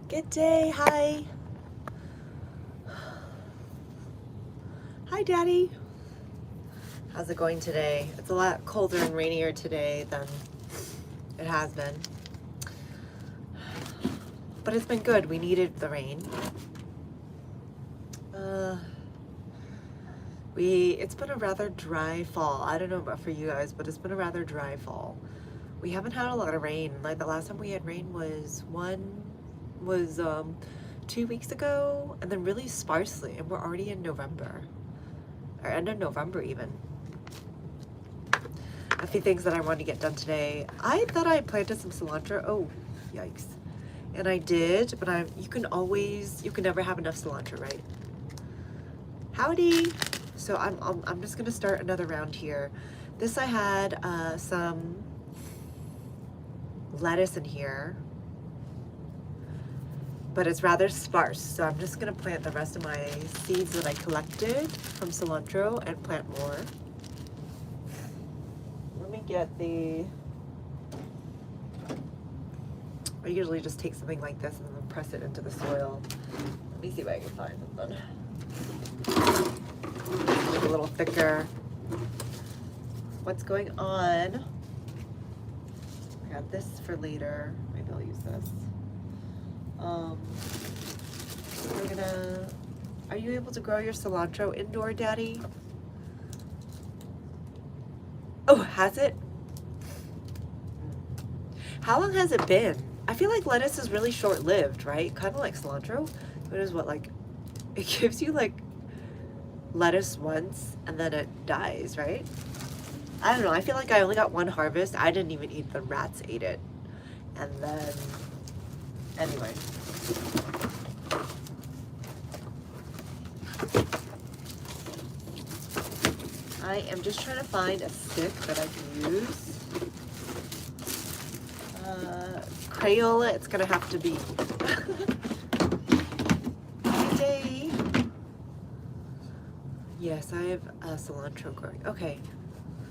Good day, hi. Hi, Daddy. How's it going today? It's a lot colder and rainier today than it has been. But it's been good. We needed the rain. It's been a rather dry fall. I don't know about for you guys, but it's been a rather dry fall. We haven't had a lot of rain. Like the last time we had rain was 2 weeks ago, and then really sparsely, and we're already in November, or end of November even. A few things that I wanted to get done today. I thought I planted some cilantro. Oh, yikes. And I did, but you can never have enough cilantro, right? Howdy. So I'm just gonna start another round here. This I had some lettuce in here, but it's rather sparse. So I'm just gonna plant the rest of my seeds that I collected from cilantro and plant more. Let me get I usually just take something like this and then press it into the soil. Let me see if I can find something. Make it a little thicker. What's going on? I got this for later. Maybe I'll use this. Are you able to grow your cilantro indoor, Daddy? Oh, has it? How long has it been? I feel like lettuce is really short-lived, right? Kind of like cilantro. It is it gives you like lettuce once and then it dies, right? I don't know. I feel like I only got one harvest. I didn't even eat, the rats ate it. And then, anyway. I am just trying to find a stick that I can use. Crayola, it's gonna have to be. Day. Yes, I have cilantro growing. Okay.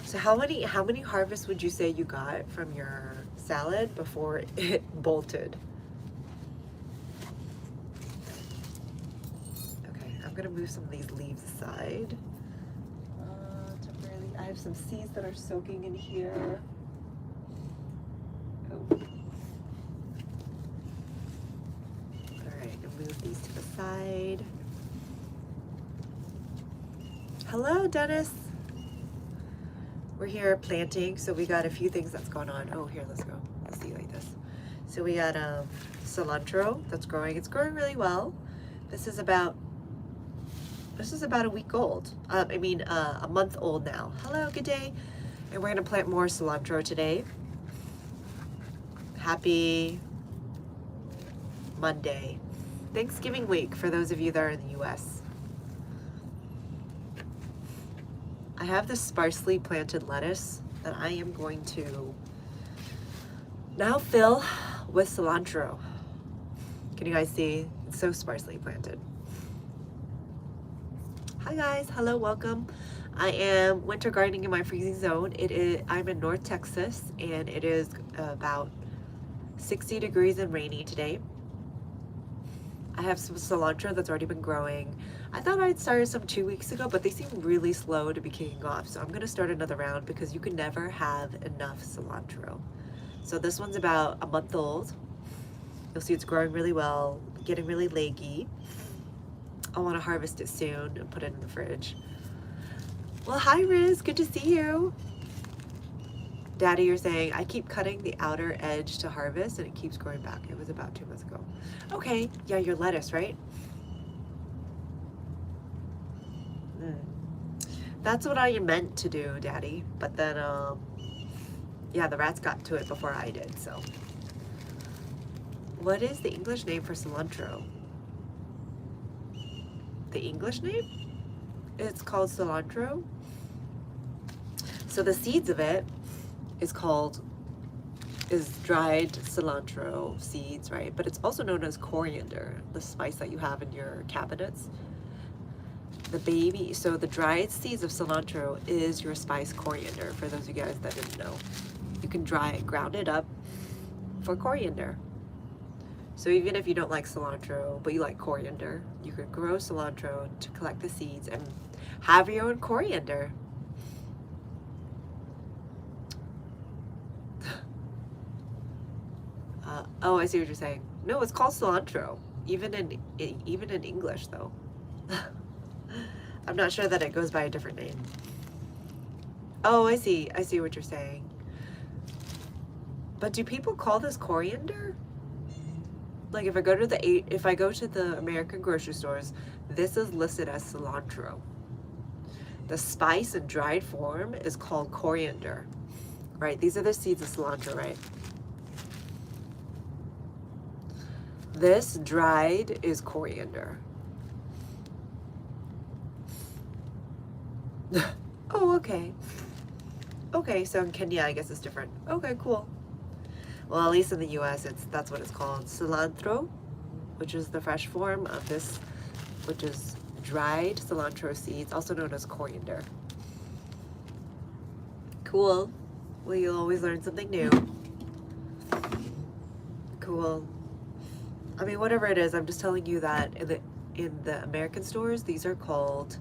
So how many harvests would you say you got from your salad before it bolted? Okay, I'm gonna move some of these leaves aside. Temporarily, I have some seeds that are soaking in here. Oh. All right, I'll move these to the side. Hello, Dennis. We're here planting, so we got a few things that's going on. Oh, here, let's go. Let's see like this. So we got cilantro that's growing. It's growing really well. This is about a week old. A month old now. Hello, good day. And we're gonna plant more cilantro today. Happy Monday. Thanksgiving week for those of you that are in the US. I have this sparsely planted lettuce that I am going to now fill with cilantro. Can you guys see? It's so sparsely planted. Hi guys, hello, welcome. I am winter gardening in my freezing zone. I'm in North Texas and it is about 60 degrees and rainy today. I have some cilantro that's already been growing. I thought I'd started some 2 weeks ago, but they seem really slow to be kicking off. So I'm gonna start another round because you can never have enough cilantro. So this one's about a month old. You'll see it's growing really well, getting really leggy. I wanna harvest it soon and put it in the fridge. Well, hi Riz, good to see you. Daddy, you're saying, I keep cutting the outer edge to harvest and it keeps growing back. It was about 2 months ago. Okay, yeah, your lettuce, right? That's what I meant to do, Daddy. But then, yeah, the rats got to it before I did, so. What is the English name for cilantro? The English name? It's called cilantro. So the seeds of it is dried cilantro seeds, right? But it's also known as coriander, the spice that you have in your cabinets. So the dried seeds of cilantro is your spice coriander, for those of you guys that didn't know. You can ground it up for coriander. So even if you don't like cilantro, but you like coriander, you could grow cilantro to collect the seeds and have your own coriander. Oh, I see what you're saying. No, it's called cilantro, even in English though. I'm not sure that it goes by a different name. Oh, I see. I see what you're saying. But do people call this coriander? Like if I go to the American grocery stores, this is listed as cilantro. The spice in dried form is called coriander. Right? These are the seeds of cilantro, right? This dried is coriander. Oh, okay. Okay, so in Kenya, I guess it's different. Okay, cool. Well, at least in the US, that's what it's called. Cilantro, which is the fresh form of this, which is dried cilantro seeds, also known as coriander. Cool. Well, you'll always learn something new. Cool. I mean, whatever it is, I'm just telling you that in the American stores, these are called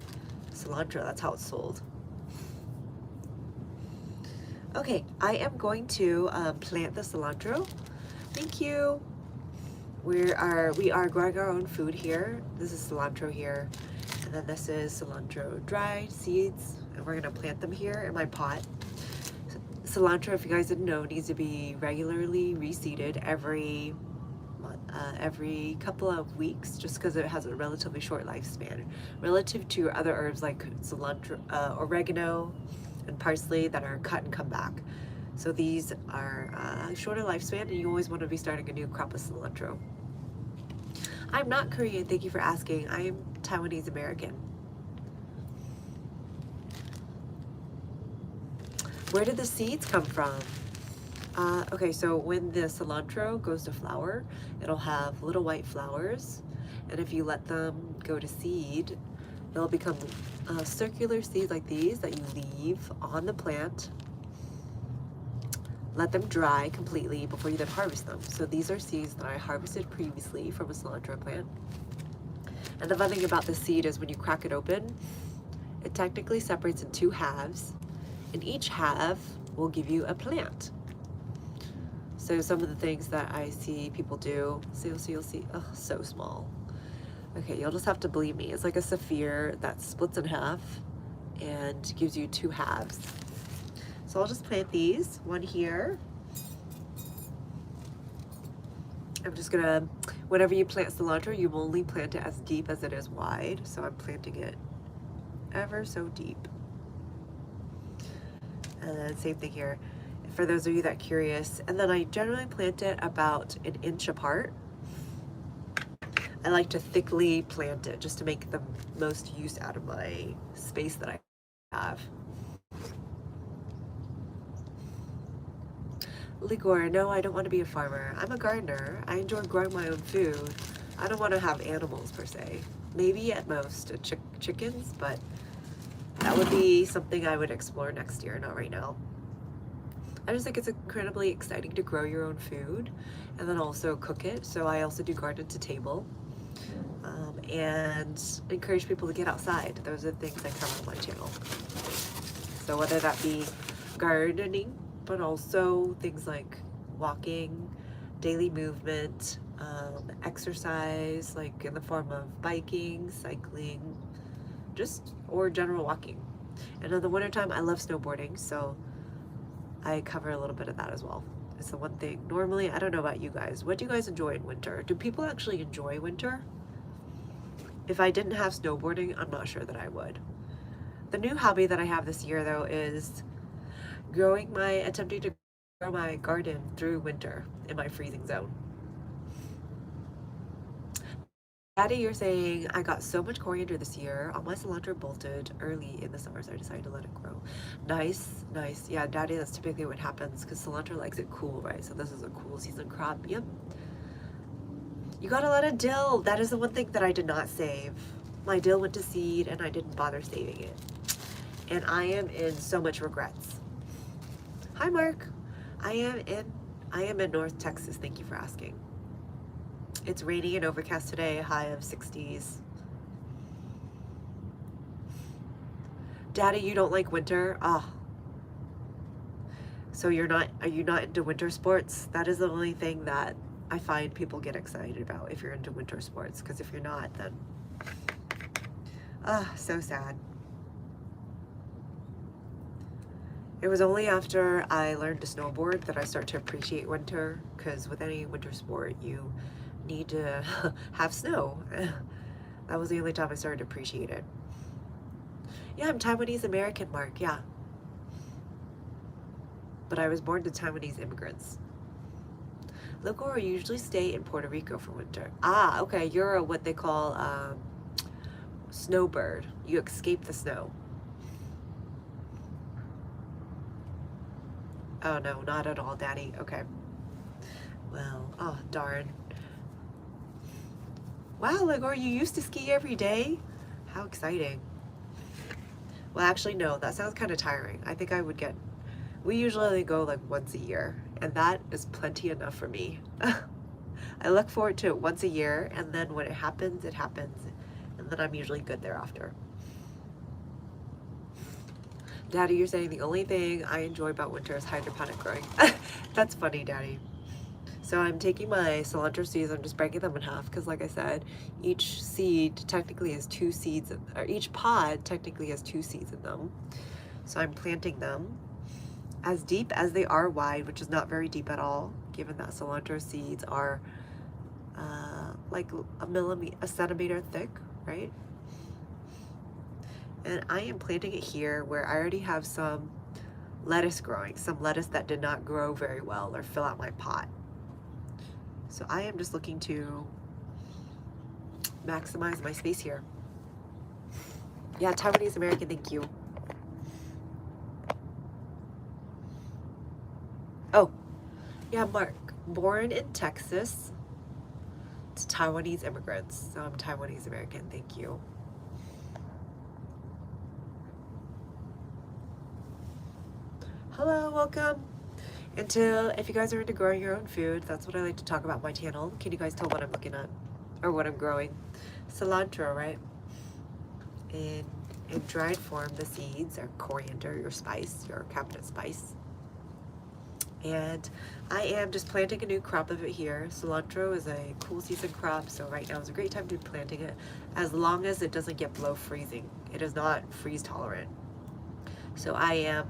cilantro. That's how it's sold. Okay, I am going to plant the cilantro. Thank you. We are growing our own food here. This is cilantro here, and then this is cilantro dried seeds, and we're gonna plant them here in my pot. Cilantro, if you guys didn't know, needs to be regularly reseeded every couple of weeks, just because it has a relatively short lifespan relative to other herbs like cilantro, oregano, and parsley that are cut and come back. So these are shorter lifespan, and you always want to be starting a new crop of cilantro. I'm not Korean, thank you for asking. I am Taiwanese American. Where did the seeds come from? Okay, so when the cilantro goes to flower, it'll have little white flowers, and if you let them go to seed, they'll become circular seeds like these that you leave on the plant. Let them dry completely before you then harvest them. So these are seeds that I harvested previously from a cilantro plant. And the fun thing about the seed is when you crack it open, it technically separates in two halves, and each half will give you a plant. So some of the things that I see people do, so you'll see, oh, so small. Okay, you'll just have to believe me. It's like a sapphire that splits in half and gives you two halves. So I'll just plant these, one here. I'm just gonna, whenever you plant cilantro, you only plant it as deep as it is wide. So I'm planting it ever so deep. And then same thing here, for those of you that are curious. And then I generally plant it about an inch apart. I like to thickly plant it just to make the most use out of my space that I have. Ligor, no, I don't want to be a farmer. I'm a gardener. I enjoy growing my own food. I don't want to have animals per se. Maybe at most chickens, but that would be something I would explore next year, not right now. I just think it's incredibly exciting to grow your own food and then also cook it. So I also do garden to table and encourage people to get outside. Those are things I cover on my channel. So whether that be gardening, but also things like walking, daily movement, exercise, like in the form of biking, cycling, or general walking. And in the wintertime, I love snowboarding, so I cover a little bit of that as well. It's the one thing. Normally, I don't know about you guys. What do you guys enjoy in winter? Do people actually enjoy winter? If I didn't have snowboarding, I'm not sure that I would. The new hobby that I have this year, though, is attempting to grow my garden through winter in my freezing zone. Daddy, you're saying, I got so much coriander this year. All my cilantro bolted early in the summer, so I decided to let it grow. Nice, nice. Yeah, Daddy, that's typically what happens because cilantro likes it cool, right? So this is a cool season crop. Yep. You got a lot of dill. That is the one thing that I did not save. My dill went to seed and I didn't bother saving it. And I am in so much regrets. Hi, Mark. I am in North Texas. Thank you for asking. It's rainy and overcast today, high of 60s. Daddy, you don't like winter? Ah. So are you not into winter sports? That is the only thing that I find people get excited about if you're into winter sports. Because if you're not, then, so sad. It was only after I learned to snowboard that I start to appreciate winter, because with any winter sport, you need to have snow. That was the only time I started to appreciate it. Yeah, I'm Taiwanese American, Mark, yeah. But I was born to Taiwanese immigrants. Local usually stay in Puerto Rico for winter. Ah, okay, you're a, what they call snowbird. You escape the snow. Oh no, not at all, Daddy. Okay. Well, oh darn. Wow, Ligor, you used to ski every day? How exciting. Well, actually, no, that sounds kind of tiring. I think I would get, we usually only go like once a year, and that is plenty enough for me. I look forward to it once a year, and then when it happens, and then I'm usually good thereafter. Daddy, you're saying the only thing I enjoy about winter is hydroponic growing. That's funny, Daddy. So I'm taking my cilantro seeds, I'm just breaking them in half because like I said, each seed technically has 2 seeds, or each pod technically has 2 seeds in them. So I'm planting them as deep as they are wide, which is not very deep at all, given that cilantro seeds are like a centimeter thick, right? And I am planting it here where I already have some lettuce growing, some lettuce that did not grow very well or fill out my pot. So I am just looking to maximize my space here. Yeah, Taiwanese American, thank you. Oh, yeah, Mark, born in Texas to Taiwanese immigrants. So I'm Taiwanese American, thank you. Hello, welcome. If you guys are into growing your own food, that's what I like to talk about on my channel. Can you guys tell what I'm looking at? Or what I'm growing? Cilantro, right? In dried form, the seeds are coriander, your spice, your cabinet spice. And I am just planting a new crop of it here. Cilantro is a cool season crop, so right now is a great time to be planting it, as long as it doesn't get below freezing. It is not freeze tolerant. So I'm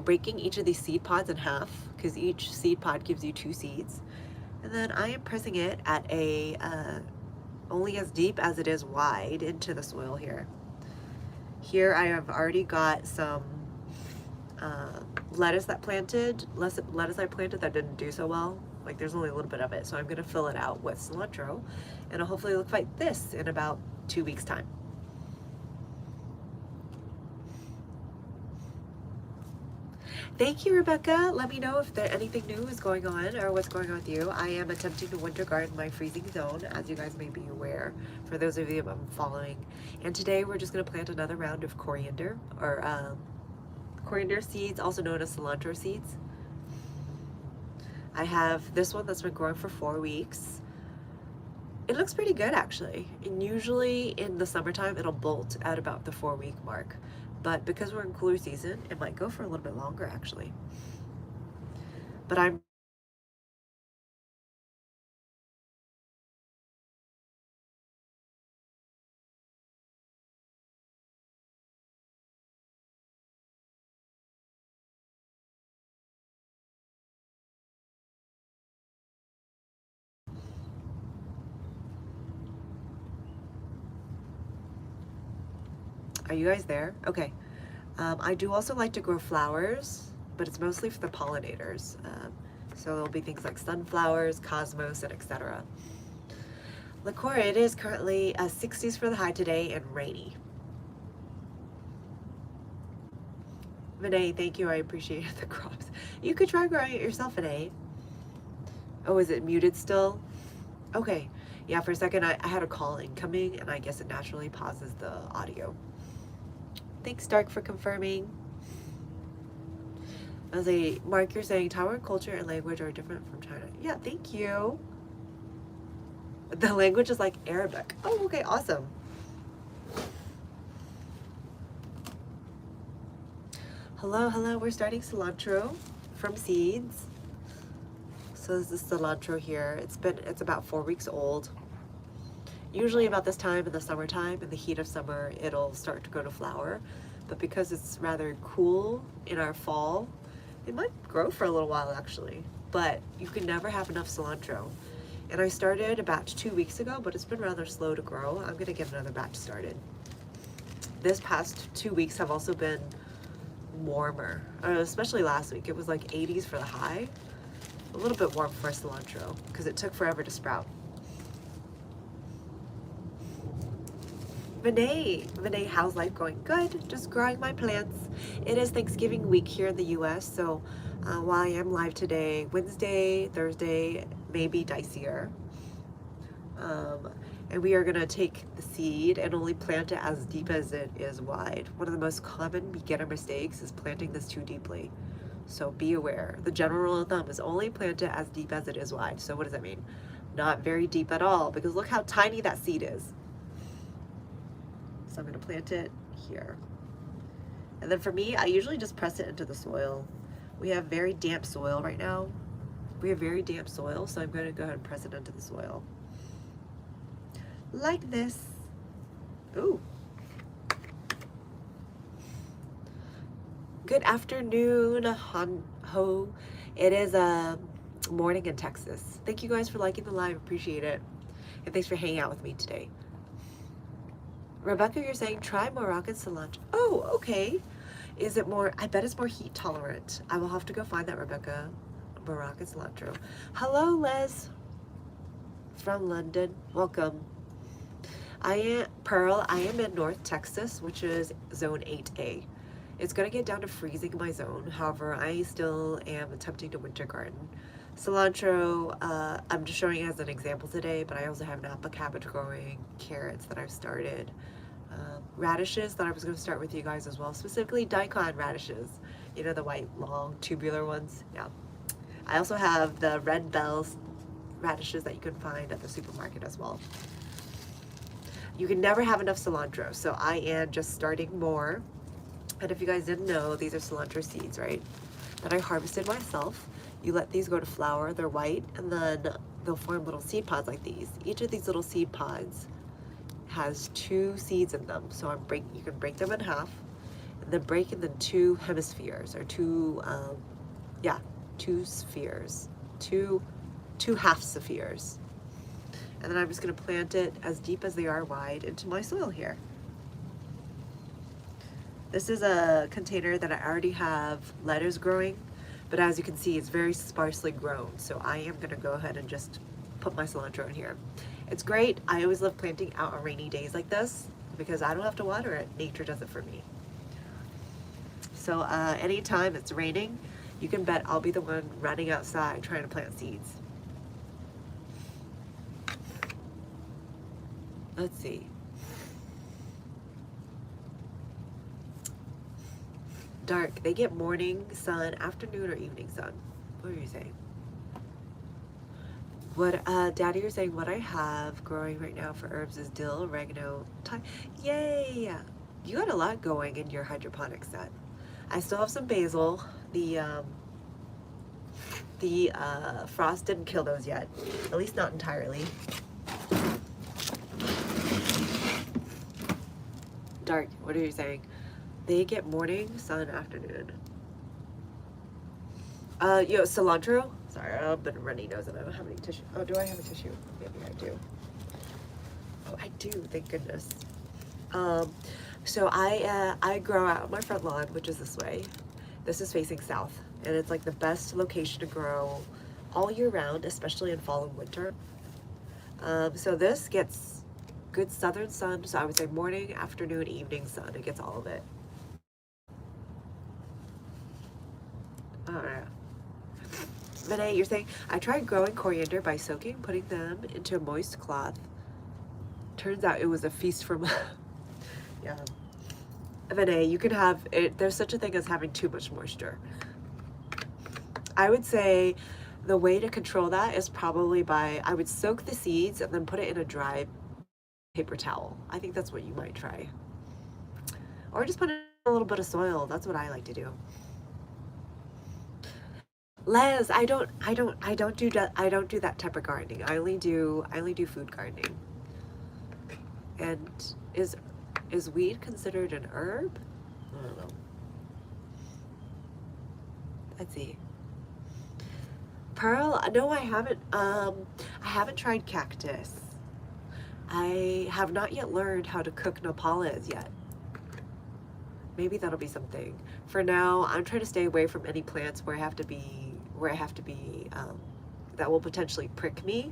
breaking each of these seed pods in half, because each seed pod gives you 2 seeds. And then I am pressing it at a, only as deep as it is wide into the soil here. Here I have already got some lettuce I planted that didn't do so well. Like there's only a little bit of it. So I'm gonna fill it out with cilantro, and it'll hopefully look like this in about 2 weeks time. Thank you, Rebecca. Let me know if anything new is going on or what's going on with you. I am attempting to winter garden my freezing zone, as you guys may be aware, for those of you I'm following. And today we're just going to plant another round of coriander, or coriander seeds, also known as cilantro seeds. I have this one that's been growing for 4 weeks. It looks pretty good, actually. And usually in the summertime, it'll bolt at about the 4-week mark. But because we're in cooler season, it might go for a little bit longer, actually. But are you guys there? Okay. I do also like to grow flowers, but it's mostly for the pollinators. So there'll be things like sunflowers, cosmos, and etc. Liqueur, it is currently 60s for the high today and rainy. Vinay, thank you. I appreciate the crops. You could try growing it yourself, Vinay. Oh, is it muted still? Okay. Yeah, for a second I had a call incoming, and I guess it naturally pauses the audio. Thanks, Dark, for confirming. Mark, you're saying Taiwan culture and language are different from China. Yeah, thank you. The language is like Arabic. Oh, okay, awesome. Hello, hello. We're starting cilantro from seeds. So this is cilantro here. It's about 4 weeks old. Usually about this time in the summertime, in the heat of summer, it'll start to go to flower. But because it's rather cool in our fall, it might grow for a little while actually. But you can never have enough cilantro. And I started a batch 2 weeks ago, but it's been rather slow to grow. I'm gonna get another batch started. This past 2 weeks have also been warmer, especially last week. It was like 80s for the high. A little bit warm for cilantro because it took forever to sprout. Vinay, how's life going? Good, just growing my plants. It is Thanksgiving week here in the US, so while I am live today, Wednesday, Thursday may be dicier. And we are gonna take the seed and only plant it as deep as it is wide. One of the most common beginner mistakes is planting this too deeply. So be aware. The general rule of thumb is only plant it as deep as it is wide. So what does that mean? Not very deep at all, because look how tiny that seed is. So I'm gonna plant it here. And then for me, I usually just press it into the soil. We have very damp soil right now. We have very damp soil, so I'm gonna go ahead and press it into the soil. Like this. Ooh. Good afternoon, ho. It is morning in Texas. Thank you guys for liking the live, appreciate it. And thanks for hanging out with me today. Rebecca, you're saying try Moroccan cilantro. Oh, okay. Is it more, I bet it's more heat tolerant. I will have to go find that, Rebecca. Moroccan cilantro. Hello, Les. From London, welcome. Pearl, I am in North Texas, which is zone 8A. It's gonna get down to freezing in my zone. However, I still am attempting to winter garden. Cilantro, I'm just showing you as an example today, but I also have Napa cabbage growing, carrots that I've started, radishes that I was gonna start with you guys as well, specifically daikon radishes. You know, the white, long, tubular ones? Yeah. I also have the red bells radishes that you can find at the supermarket as well. You can never have enough cilantro, so I am just starting more. And if you guys didn't know, these are cilantro seeds, right? That I harvested myself. You let these go to flower, they're white, and then they'll form little seed pods like these. Each of these little seed pods has 2 seeds in them. So you can break them in half, and then break in the 2 hemispheres, or 2 spheres, 2 half spheres. And then I'm just gonna plant it as deep as they are wide into my soil here. This is a container that I already have lettuce growing, but as you can see, it's very sparsely grown. So I am gonna go ahead and just put my cilantro in here. It's great. I always love planting out on rainy days like this because I don't have to water it. Nature does it for me. So anytime it's raining, you can bet I'll be the one running outside trying to plant seeds. Let's see. Dark, they get morning sun, afternoon, or evening sun. What are you saying? What, Daddy, you're saying what I have growing right now for herbs is dill, oregano, thyme. Yay! You got a lot going in your hydroponic set. I still have some basil. The frost didn't kill those yet, at least not entirely. Dark, what are you saying? They get morning, sun, afternoon. Cilantro? Sorry, I've been runny nose and I don't have any tissue. Oh, do I have a tissue? Maybe I do. Oh, I do, thank goodness. So I grow out on my front lawn, which is this way. This is facing south, and it's like the best location to grow all year round, especially in fall and winter. So this gets good southern sun, so I would say morning, afternoon, evening sun. It gets all of it. Renee, you're saying, I tried growing coriander by putting them into a moist cloth. Turns out it was a feast for yeah. Renee, you can have it, there's such a thing as having too much moisture. I would say The way to control that is probably by, I would soak the seeds and then put it in a dry paper towel. I think that's what you might try. Or just put in a little bit of soil. That's what I like to do. Les, I don't do that type of gardening. I only do food gardening. And is weed considered an herb? I don't know. Let's see. Pearl, no, I haven't. I haven't tried cactus. I have not yet learned how to cook nopales yet. Maybe that'll be something. For now, I'm trying to stay away from any plants where I have to be, that will potentially prick me,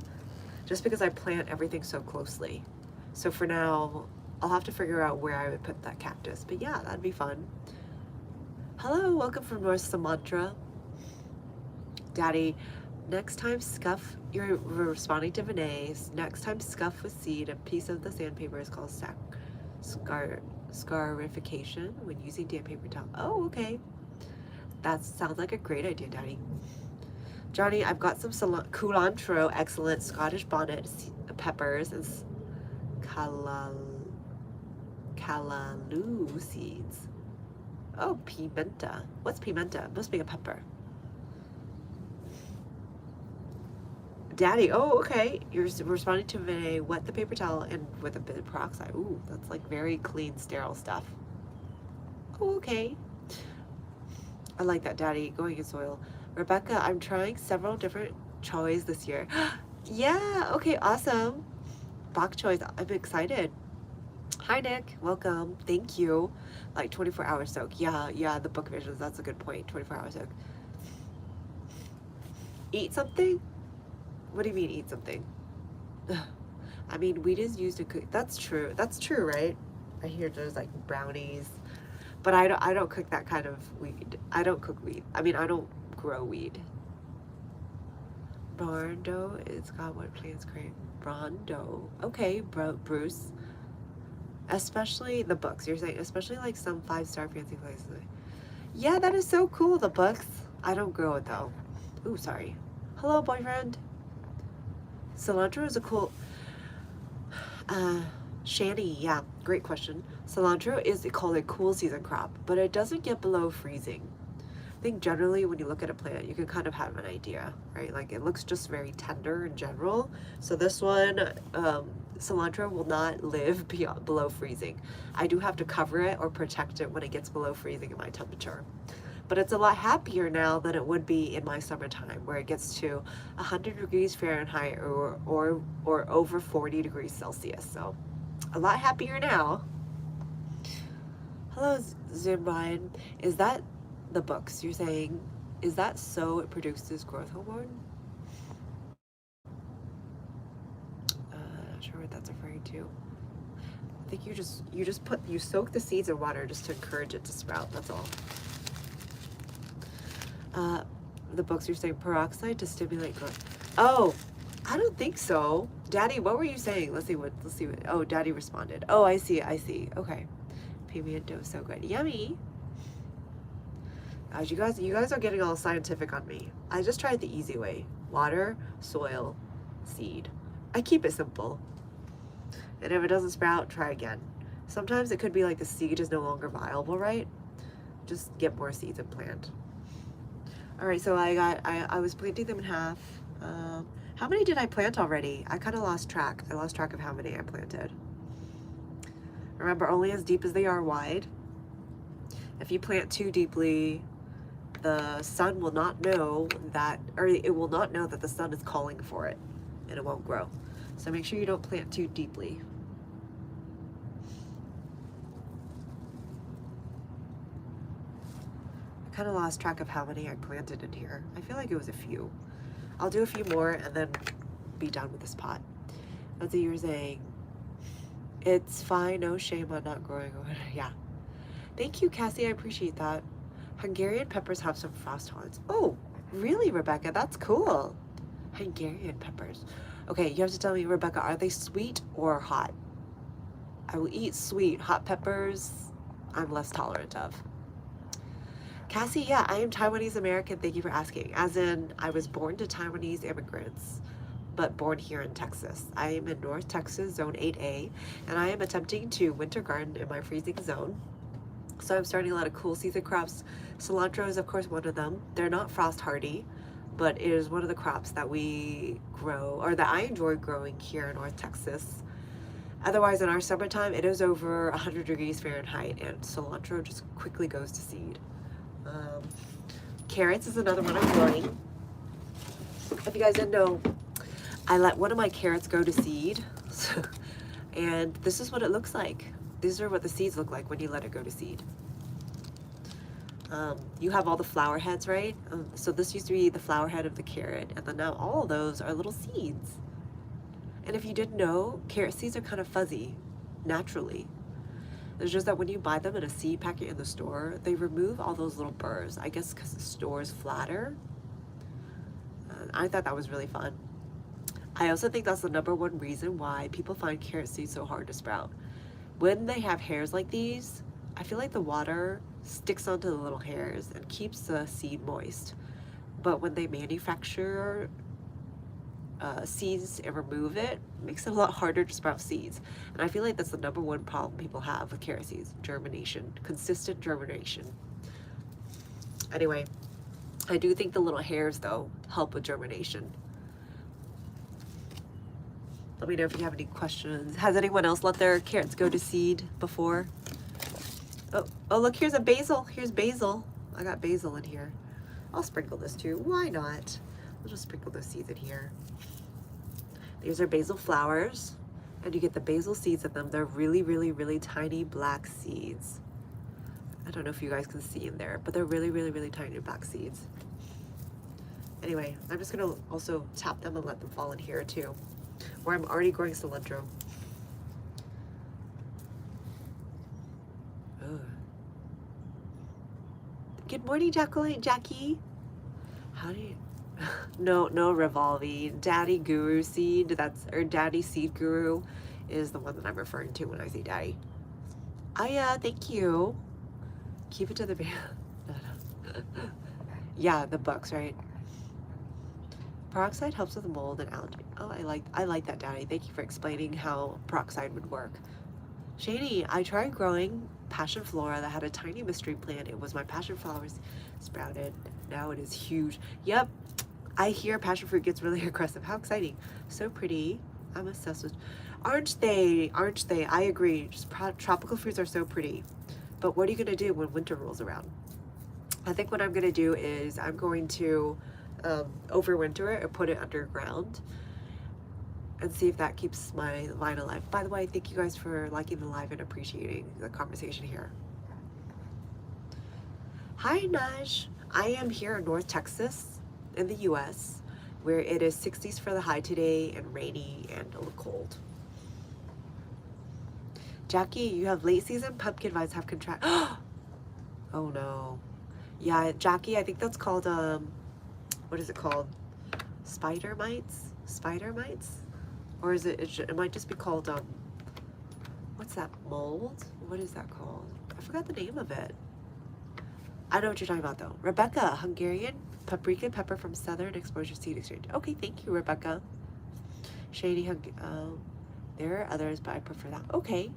just because I plant everything so closely. So for now, I'll have to figure out where I would put that cactus. But yeah, that'd be fun. Hello, welcome from North Sumatra. Daddy, next time scuff, you're responding to Vinay's, next time scuff with seed, a piece of the sandpaper is called scarification when using damp paper towel. Oh, okay. That sounds like a great idea, Daddy. Johnny, I've got some cilantro, excellent Scottish bonnet peppers, and callaloo seeds. Oh, pimenta. What's pimenta? Must be a pepper. Daddy, oh, okay. You're responding to Vinay, wet the paper towel and with a bit of peroxide. Ooh, that's like very clean, sterile stuff. Oh, okay. I like that, Daddy. Going in soil. Rebecca, I'm trying several different choys this year. Yeah, okay, awesome. Bok choys, I'm excited. Hi, Nick. Welcome. Thank you. Like 24-hour soak. Yeah, the book visions. That's a good point. 24-hour soak. Eat something? What do you mean eat something? I mean, wheat is used to cook. That's true. That's true, right? I hear there's like brownies, but I don't cook that kind of weed. I don't cook weed. I mean, I don't grow weed. Barndo is got what plants crave. Brondo. Okay, Bruce. Especially the books. You're saying, especially like some 5-star fancy places. Yeah, that is so cool. The books. I don't grow it though. Ooh, sorry. Hello, boyfriend. Cilantro is a cool, Shani, yeah, great question. Cilantro is called a cool season crop, but it doesn't get below freezing. I think generally when you look at a plant, you can kind of have an idea, right? Like it looks just very tender in general. So this one, cilantro will not live below freezing. I do have to cover it or protect it when it gets below freezing in my temperature. But it's a lot happier now than it would be in my summertime, where it gets to 100 degrees Fahrenheit or over 40 degrees Celsius. So a lot happier now. Hello, Zimryan. Is that the books you're saying? Is that so it produces growth hormone? Not sure what that's referring to. I think you soak the seeds in water just to encourage it to sprout. That's all. The books you're saying peroxide to stimulate growth. Oh, I don't think so. Daddy, what were you saying? Let's see what, oh, Daddy responded. Oh, I see. Okay. Pimiento is so good. Yummy. Guys, you guys are getting all scientific on me. I just tried the easy way. Water, soil, seed. I keep it simple. And if it doesn't sprout, try again. Sometimes it could be like the seed is no longer viable, right? Just get more seeds and plant. All right, so I was planting them in half. How many did I plant already? I kind of lost track. I lost track of how many I planted. Remember, only as deep as they are wide. If you plant too deeply, the sun will not know that, or it will not know that the sun is calling for it, and it won't grow. So make sure you don't plant too deeply. Kind of lost track of how many I planted in here. I feel like it was a few. I'll do a few more and then be done with this pot. That's what you're saying. It's fine, no shame on not growing. Yeah. Thank you, Cassie. I appreciate that. Hungarian peppers have some frost tolerance. Oh, really, Rebecca? That's cool. Hungarian peppers. Okay, you have to tell me, Rebecca, are they sweet or hot? I will eat sweet. Hot peppers, I'm less tolerant of. Cassie, yeah, I am Taiwanese American. Thank you for asking. As in, I was born to Taiwanese immigrants, but born here in Texas. I am in North Texas, Zone 8A, and I am attempting to winter garden in my freezing zone. So I'm starting a lot of cool season crops. Cilantro is, of course, one of them. They're not frost hardy, but it is one of the crops that we grow, or that I enjoy growing here in North Texas. Otherwise, in our summertime, it is over 100 degrees Fahrenheit, and cilantro just quickly goes to seed. Carrots is another one I'm growing. If you guys didn't know, I let one of my carrots go to seed. And this is what it looks like. These are what the seeds look like when you let it go to seed. You have all the flower heads, right? So this used to be the flower head of the carrot, and then now all of those are little seeds. And if you didn't know, carrot seeds are kind of fuzzy, naturally. It's just that when you buy them in a seed packet in the store, they remove all those little burrs. I guess because the store is flatter. I thought that was really fun. I also think that's the #1 reason why people find carrot seeds so hard to sprout. When they have hairs like these, I feel like the water sticks onto the little hairs and keeps the seed moist. But when they manufacture seeds and remove it, makes it a lot harder to sprout seeds. And I feel like that's the #1 problem people have with carrot seeds: germination, consistent germination. Anyway, I do think the little hairs, though, help with germination. Let me know if you have any questions. Has anyone else let their carrots go to seed before? Oh, look, here's a basil. Here's basil. I got basil in here. I'll sprinkle this too. Why not? I'll just sprinkle those seeds in here. These are basil flowers, and you get the basil seeds in them. They're really, really, really tiny black seeds. I don't know if you guys can see in there, but they're really, really, really tiny black seeds. Anyway, I'm just gonna also tap them and let them fall in here too, where I'm already growing cilantro. Ugh. Good morning, Jackie. How do you? No revolving. Daddy Guru Seed, or Daddy Seed Guru is the one that I'm referring to when I say daddy. Aya, thank you. Keep it to the Yeah, the bucks, right? Peroxide helps with mold and algae. Oh, I like that, Daddy. Thank you for explaining how peroxide would work. Shady, I tried growing passion flora that had a tiny mystery plant. It was my passion flowers sprouted. Now it is huge. Yep, I hear passion fruit gets really aggressive. How exciting. So pretty. I'm obsessed with. Aren't they? Aren't they? I agree. Just tropical fruits are so pretty. But what are you going to do when winter rolls around? I think what I'm going to do is I'm going to overwinter it or put it underground and see if that keeps my vine alive. By the way, thank you guys for liking the live and appreciating the conversation here. Hi, Naj. I am here in North Texas in the US, where it is 60s for the high today and rainy and a little cold. Jackie, you have late season pumpkin vines have contract. Oh no. Yeah, Jackie, I think that's called, what is it called? Spider mites? Spider mites? Or is it might just be called, what's that, mold? What is that called? I forgot the name of it. I know what you're talking about though. Rebecca, Hungarian paprika pepper from Southern Exposure Seed Exchange. Okay, thank you, Rebecca. Shady, there are others, but I prefer that. Okay.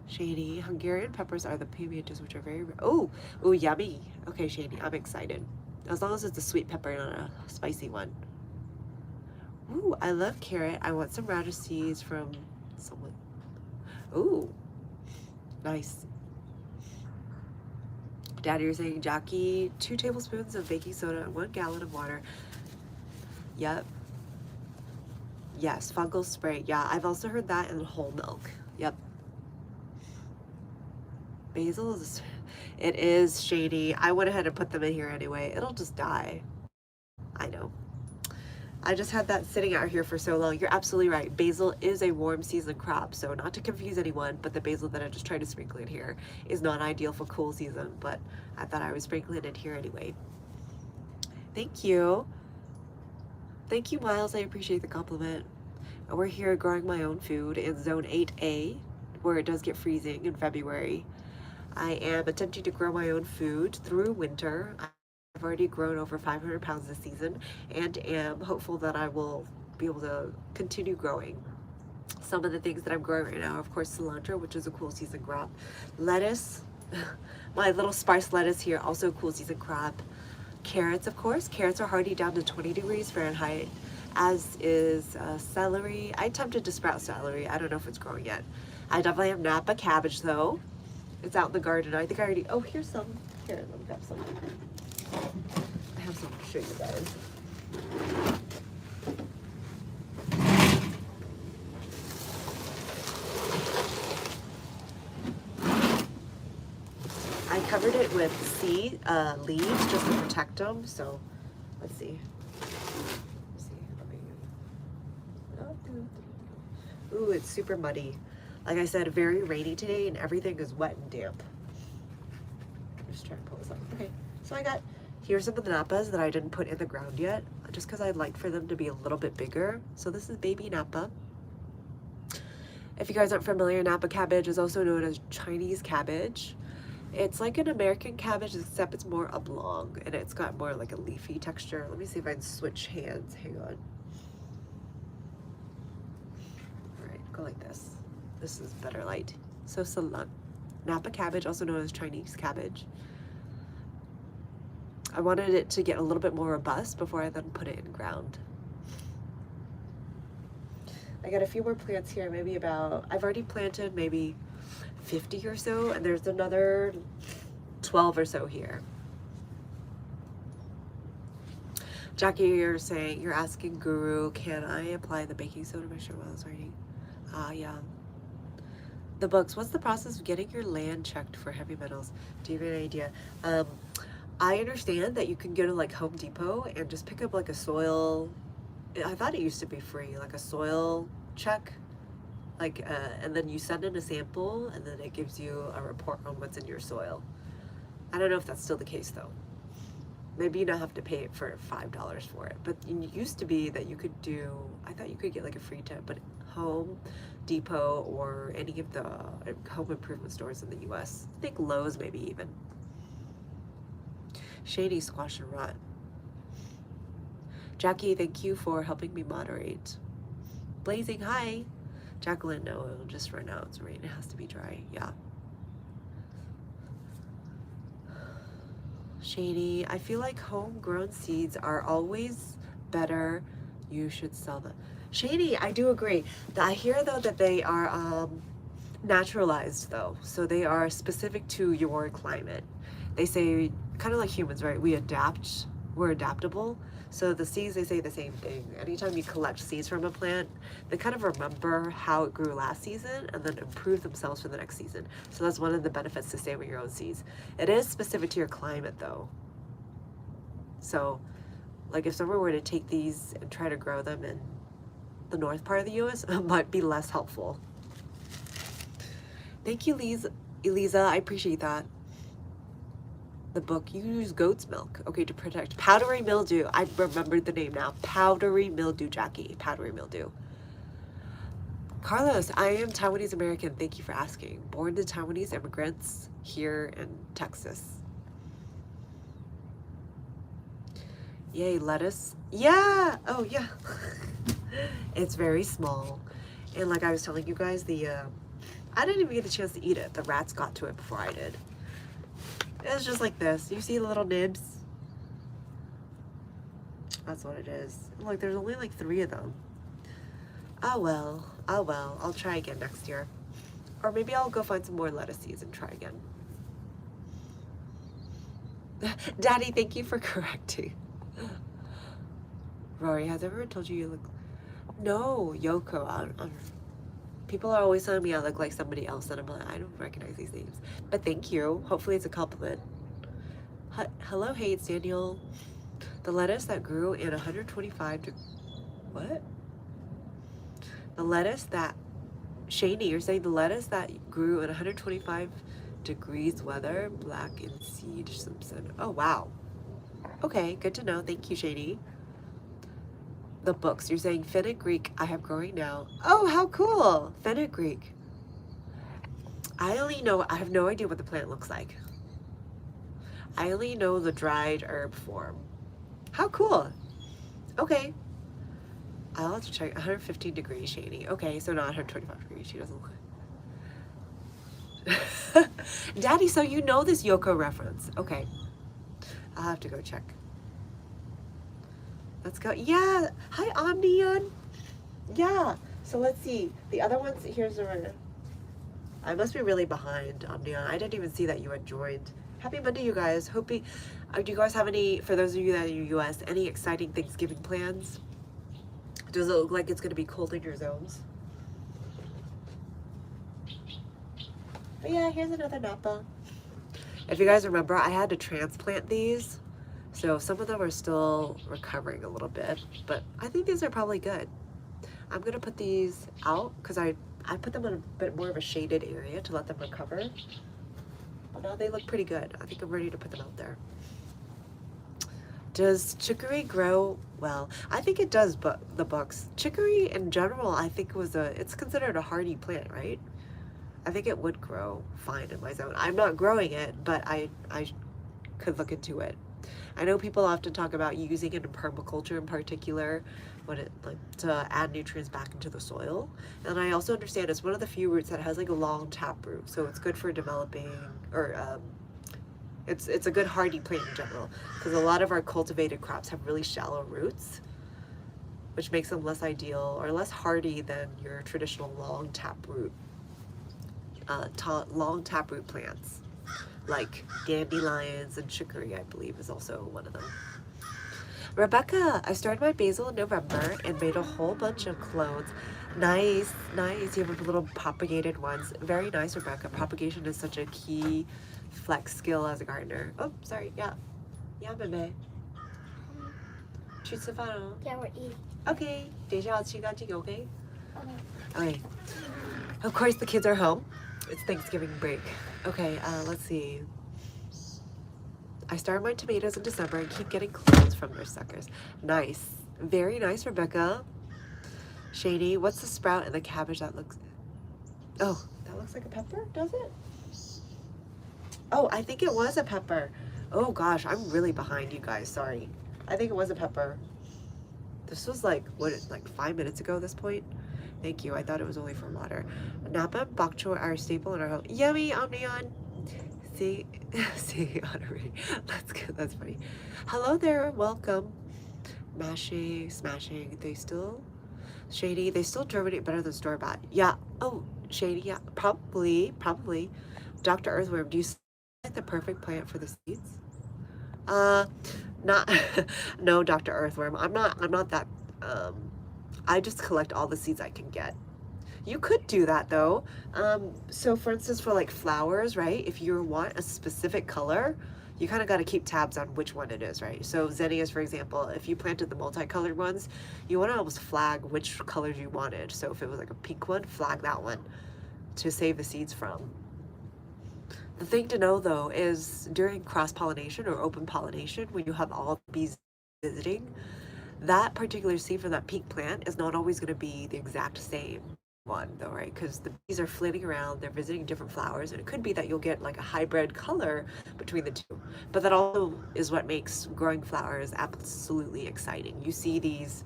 Shady, Hungarian peppers are the pimientos, which are very rare. Oh, yummy. Okay, Shady, I'm excited. As long as it's a sweet pepper, not a spicy one. Ooh, I love carrot. I want some radish seeds from someone. Ooh, nice. Daddy, you're saying, Jackie, 2 tablespoons of baking soda and 1 gallon of water. Yep. Yes, fungal spray. Yeah, I've also heard that in whole milk. Yep. Basil it is shady. I went ahead and put them in here anyway. It'll just die. I know. I just had that sitting out here for so long. You're absolutely right. Basil is a warm season crop, so not to confuse anyone, but the basil that I just tried to sprinkle in here is not ideal for cool season, but I thought I would sprinkle it in here anyway. Thank you. Thank you, Miles. I appreciate the compliment. We're here growing my own food in Zone 8A, where it does get freezing in February. I am attempting to grow my own food through winter. I've already grown over 500 pounds this season and am hopeful that I will be able to continue growing. Some of the things that I'm growing right now are, of course, cilantro, which is a cool season crop. Lettuce, my little sparse lettuce here, also a cool season crop. Carrots, of course. Carrots are hardy down to 20 degrees Fahrenheit, as is celery. I attempted to sprout celery. I don't know if it's growing yet. I definitely have Napa cabbage, though. It's out in the garden. I think I already, oh, here's some. Here, let me grab some. I have some to show you guys. I covered it with leaves just to protect them. So let's see. Ooh, it's super muddy. Like I said, very rainy today and everything is wet and damp. I'm just trying to pull this up. Okay, so here's some of the Napas that I didn't put in the ground yet, just because I'd like for them to be a little bit bigger. So this is baby Napa. If you guys aren't familiar, Napa cabbage is also known as Chinese cabbage. It's like an American cabbage, except it's more oblong and it's got more like a leafy texture. Let me see if I can switch hands. Hang on. All right, go like this. This is better light. So Napa cabbage, also known as Chinese cabbage. I wanted it to get a little bit more robust before I then put it in ground. I got a few more plants here, maybe about, I've already planted maybe 50 or so, and there's another 12 or so here. Jackie, you're asking Guru, can I apply the baking soda mixture while I was writing? Yeah. The books, what's the process of getting your land checked for heavy metals? Do you have any idea? I understand that you can go to like Home Depot and just pick up like a soil, I thought it used to be free, like a soil check. Like, and then you send in a sample and then it gives you a report on what's in your soil. I don't know if that's still the case though. Maybe you don't have to pay it for $5 for it, but it used to be that you could do, I thought you could get like a free tip, but Home Depot or any of the home improvement stores in the US, I think Lowe's maybe even. Shady squash and rot. Jackie, thank you for helping me moderate. Blazing, hi. Jacqueline, no, it'll just run out. It's rain, it has to be dry, yeah. Shady, I feel like homegrown seeds are always better. You should sell them. Shady, I do agree. I hear though that they are naturalized though. So they are specific to your climate. They say, kind of like humans, right? We're adaptable. So the seeds, they say the same thing. Anytime you collect seeds from a plant, they kind of remember how it grew last season and then improve themselves for the next season. So that's one of the benefits to saving your own seeds. It is specific to your climate though. So like if someone were to take these and try to grow them in the north part of the US, it might be less helpful. Thank you, Eliza, I appreciate that. The book, you use goat's milk, okay, to protect powdery mildew. I remembered the name now. Powdery mildew, Jackie. Powdery mildew. Carlos, I am Taiwanese American. Thank you for asking. Born to Taiwanese immigrants here in Texas. Yay, lettuce. Yeah. Oh, yeah. It's very small. And like I was telling you guys, I didn't even get a chance to eat it. The rats got to it before I did. It's just like this. You see the little nibs? That's what it is. Look, there's only like 3 of them. Oh well. Oh well. I'll try again next year. Or maybe I'll go find some more lettuce seeds and try again. Daddy, thank you for correcting. Rory, has everyone told you look... No, Yoko. People are always telling me I look like somebody else, and I'm like, I don't recognize these names. But thank you. Hopefully it's a compliment. Hello, hey, it's Daniel. The lettuce that grew in 125 what? The lettuce that... Shani, you're saying the lettuce that grew in 125 degrees weather, black and seed Simpson. Oh, wow. Okay, good to know. Thank you, Shani. The books, you're saying Fennec Greek I have growing now. Oh, how cool. Fennec Greek. I have no idea what the plant looks like. I only know the dried herb form. How cool. Okay. I'll have to check. 115 degrees shady. Okay, so not 125 degrees. She doesn't look. Daddy, so you know this Yoko reference. Okay. I'll have to go check. Let's go. Yeah. Hi, Omnion. Yeah. So let's see. The other ones, here's a... I must be really behind, Omnion. I didn't even see that you had joined. Happy Monday, you guys. Do you guys have any, for those of you that are in the US, any exciting Thanksgiving plans? Does it look like it's going to be cold in your zones? But yeah, here's another Napa. If you guys remember, I had to transplant these. So some of them are still recovering a little bit, but I think these are probably good. I'm going to put these out because I put them in a bit more of a shaded area to let them recover. But now they look pretty good. I think I'm ready to put them out there. Does chicory grow well? I think it does, but the bucks. Chicory in general, I think it's considered a hardy plant, right? I think it would grow fine in my zone. I'm not growing it, but I could look into it. I know people often talk about using it in permaculture in particular, to add nutrients back into the soil. And I also understand it's one of the few roots that has like a long tap root, so it's good for developing, or it's a good hardy plant in general, because a lot of our cultivated crops have really shallow roots, which makes them less ideal or less hardy than your traditional long taproot plants, like dandelions and chicory, I believe, is also one of them. Rebecca, I started my basil in November and made a whole bunch of clones. Nice, nice. You have little propagated ones. Very nice, Rebecca. Propagation is such a key flex skill as a gardener. Oh, sorry. Yeah. Yeah, baby. 去吃饭哦。待会儿一。Okay. 等一下要吃干净 okay? Okay. Of course, the kids are home. It's Thanksgiving break. Okay, let's see. I started my tomatoes in December and keep getting clones from their suckers. Nice. Very nice, Rebecca. Shady, what's the sprout in the cabbage that looks... Oh, that looks like a pepper, does it? Oh, I think it was a pepper. Oh gosh, I'm really behind you guys, sorry. I think it was a pepper. This was like 5 minutes ago at this point? Thank you, I thought it was only from water. Napa and bok choy are a staple in our home. Yummy, Omnion. See honorary. That's good. That's funny. Hello there. Welcome. Mashing, smashing. They still shady. They still germinate better than store bought. Yeah. Oh, shady. Yeah. Probably. Dr. Earthworm. Do you like the perfect plant for the seeds? Not. No, Dr. Earthworm. I'm not that. I just collect all the seeds I can get. You could do that though. So for instance, for like flowers, right? If you want a specific color, you kind of got to keep tabs on which one it is, right? So zinnias, for example, if you planted the multicolored ones, you want to almost flag which colors you wanted. So if it was like a pink one, flag that one to save the seeds from. The thing to know though is during cross-pollination or open pollination, when you have all the bees visiting, that particular seed from that pink plant is not always going to be the exact same one though, right? Because the bees are flitting around, they're visiting different flowers, and it could be that you'll get like a hybrid color between the two. But that also is what makes growing flowers absolutely exciting. You see these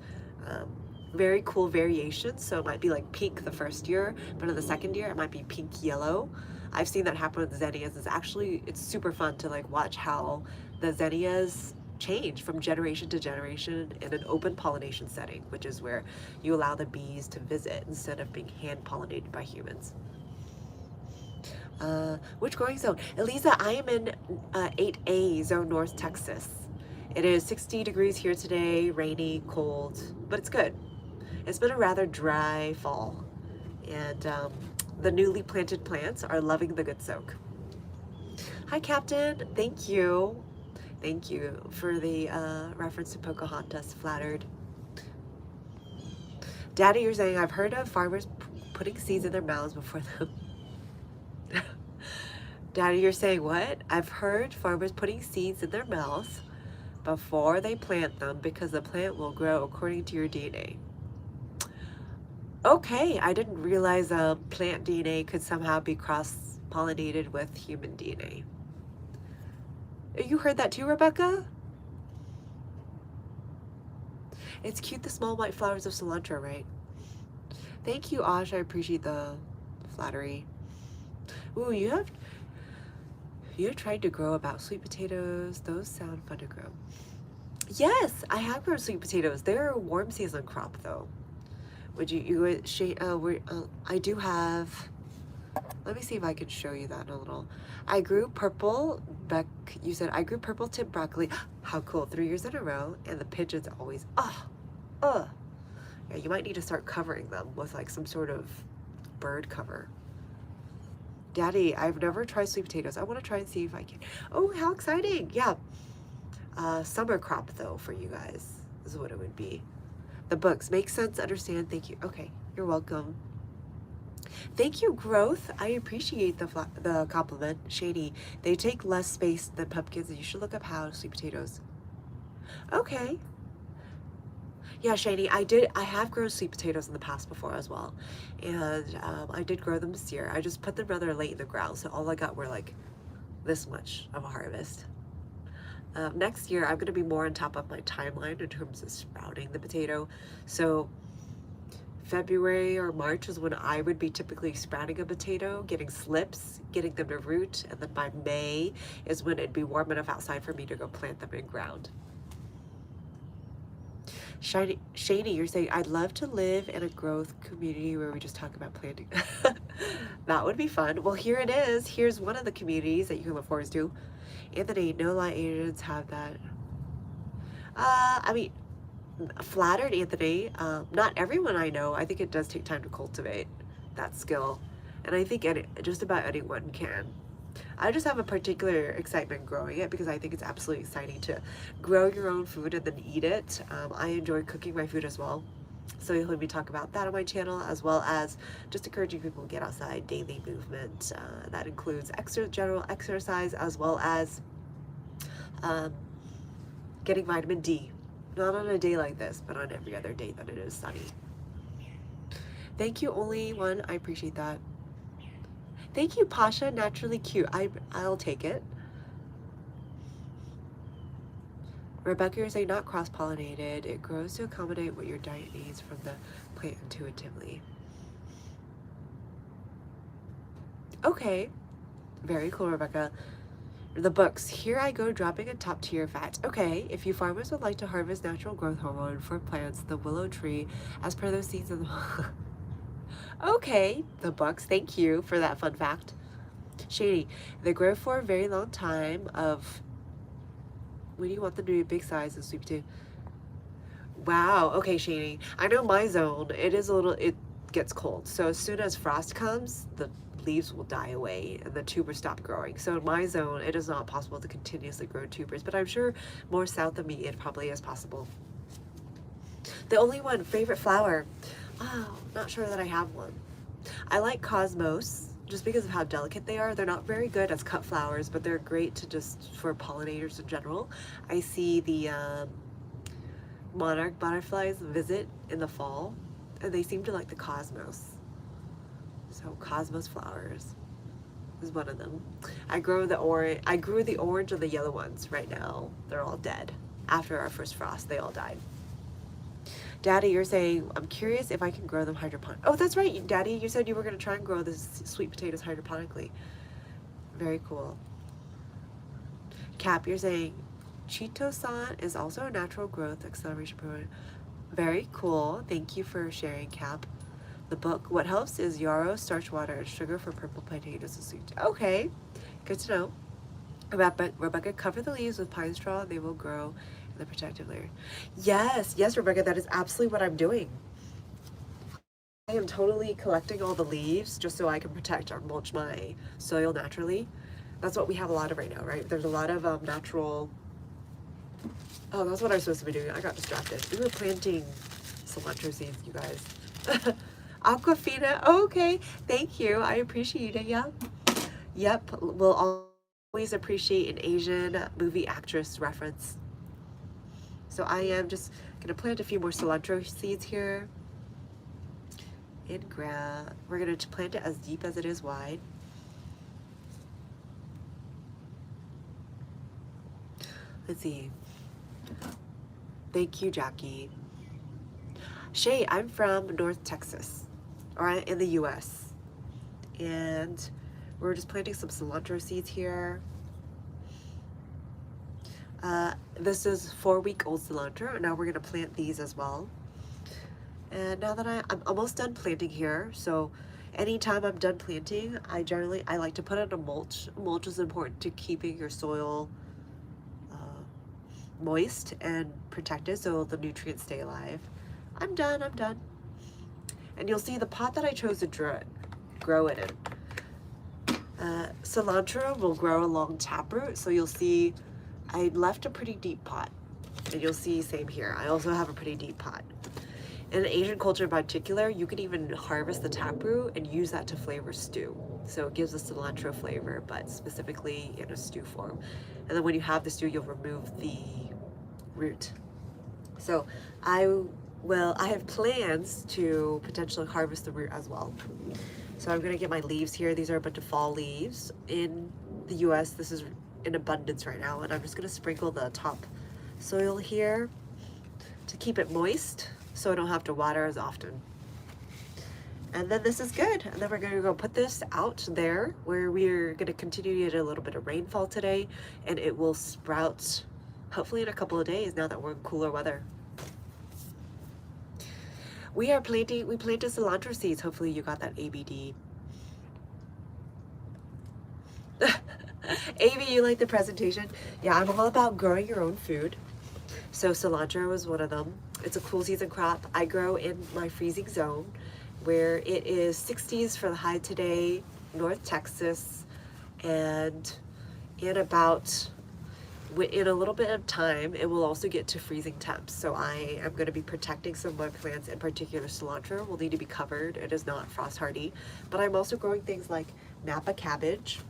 very cool variations. So it might be like pink the first year, but in the second year it might be pink yellow. I've seen that happen with zinnias. It's super fun to like watch how the zinnias change from generation to generation in an open pollination setting, which is where you allow the bees to visit instead of being hand pollinated by humans. Which growing zone? Elisa, I am in 8A zone, North Texas. It is 60 degrees here today, rainy, cold, but it's good. It's been a rather dry fall, and the newly planted plants are loving the good soak. Hi, Captain. Thank you. Thank you for the reference to Pocahontas. Flattered. Daddy, you're saying I've heard of farmers putting seeds in their mouths before them. Daddy, you're saying what? I've heard farmers putting seeds in their mouths before they plant them because the plant will grow according to your DNA. Okay, I didn't realize plant DNA could somehow be crossed pollinated with human DNA. You heard that too, Rebecca? It's cute, the small white flowers of cilantro, right? Thank you, Ash. I appreciate the flattery. Ooh, you have tried to grow about sweet potatoes. Those sound fun to grow. Yes, I have grown sweet potatoes. They're a warm season crop, though. Would I do have. Let me see if I can show you that in a little. I grew purple. You said I grew purple tip broccoli. How cool! 3 years in a row, and the pigeons always. Yeah, you might need to start covering them with like some sort of bird cover. Daddy, I've never tried sweet potatoes. I want to try and see if I can. Oh, how exciting! Yeah, summer crop though for you guys is what it would be. The books make sense, understand. Thank you. Okay, you're welcome. Thank you, Growth. I appreciate the compliment. Shady, they take less space than pumpkins, and you should look up how sweet potatoes. Okay. Yeah, Shady, I have grown sweet potatoes in the past before as well. And I did grow them this year. I just put them rather late in the ground, so all I got were like this much of a harvest. Next year, I'm going to be more on top of my timeline in terms of sprouting the potato. So February or March is when I would be typically sprouting a potato, getting slips, getting them to root, and then by May is when it'd be warm enough outside for me to go plant them in ground. Shady, you're saying, I'd love to live in a growth community where we just talk about planting. That would be fun. Well, here it is. Here's one of the communities that you can look forward to. Anthony, no lie agents have that. I mean, flattered, Anthony. Not everyone I know. I think it does take time to cultivate that skill. And I think just about anyone can. I just have a particular excitement growing it because I think it's absolutely exciting to grow your own food and then eat it. I enjoy cooking my food as well. So you'll hear me talk about that on my channel, as well as just encouraging people to get outside, daily movement. That includes general exercise, as well as getting vitamin D. Not on a day like this, but on every other day that it is sunny. Thank you, only one. I appreciate that. Thank you, Pasha. Naturally cute. I'll take it. Rebecca, you're saying not cross-pollinated. It grows to accommodate what your diet needs from the plant intuitively. Okay. Very cool, Rebecca. The books. Here I go dropping a top tier fact. Okay, if you farmers would like to harvest natural growth hormone for plants, the willow tree, as per those seeds in the... Okay, the books. Thank you for that fun fact. Shady, they grow for a very long time of... When do you want them to be big size and sweet potato? Wow, okay, Shady. I know my zone, it gets cold. So as soon as frost comes, the leaves will die away and the tubers stop growing. So in my zone, it is not possible to continuously grow tubers, but I'm sure more south of me, it probably is possible. The only one, favorite flower. Oh, not sure that I have one. I like cosmos just because of how delicate they are. They're not very good as cut flowers, but they're great to just for pollinators in general. I see the monarch butterflies visit in the fall, and they seem to like the cosmos. So cosmos flowers is one of them. I grew the orange and the yellow ones. Right now, they're all dead. After our first frost, they all died. Daddy, you're saying, I'm curious if I can grow them hydroponically. Oh, that's right, Daddy. You said you were going to try and grow the sweet potatoes hydroponically. Very cool. Cap, you're saying, Chitosan is also a natural growth acceleration program. Very cool. Thank you for sharing, Cap. The book, what helps is yarrow, starch water, and sugar for purple potatoes and sweet. Okay, good to know. Rebecca, cover the leaves with pine straw. They will grow in the protective layer. Yes, Rebecca, that is absolutely what I'm doing. I am totally collecting all the leaves just so I can protect or mulch my soil naturally. That's what we have a lot of right now, right? There's a lot of natural... Oh, that's what I was supposed to be doing. I got distracted. We were planting cilantro seeds, you guys. Aquafina, okay. Thank you. I appreciate it, yeah. Yep, we'll always appreciate an Asian movie actress reference. So I am just gonna plant a few more cilantro seeds here. We're gonna plant it as deep as it is wide. Let's see. Thank you, Jackie. Shay, I'm from North Texas, or in the US. And we're just planting some cilantro seeds here. This is 4-week-old cilantro, and now we're gonna plant these as well. And now that I'm almost done planting here, so anytime I'm done planting, I like to put in a mulch. Mulch is important to keeping your soil moist and protected so the nutrients stay alive. I'm done. And you'll see the pot that I chose to grow it in. Cilantro will grow along taproot, so you'll see I left a pretty deep pot. And you'll see same here. I also have a pretty deep pot. In Asian culture in particular, you can even harvest the taproot and use that to flavor stew. So it gives a cilantro flavor, but specifically in a stew form. And then when you have the stew, you'll remove the root. So I have plans to potentially harvest the root as well. So I'm gonna get my leaves here. These are a bunch of fall leaves. In the US, this is in abundance right now, and I'm just gonna sprinkle the top soil here to keep it moist so I don't have to water as often. And then this is good. And then we're gonna go put this out there where we're gonna continue to get a little bit of rainfall today, and it will sprout hopefully in a couple of days now that we're in cooler weather. We planted cilantro seeds. Hopefully you got that ABD. Amy, you like the presentation? Yeah, I'm all about growing your own food. So cilantro is one of them. It's a cool season crop. I grow in my freezing zone where it is 60s for the high today, North Texas, and in a little bit of time, it will also get to freezing temps. So I am going to be protecting some of my plants, in particular cilantro will need to be covered. It is not frost hardy, but I'm also growing things like Napa cabbage.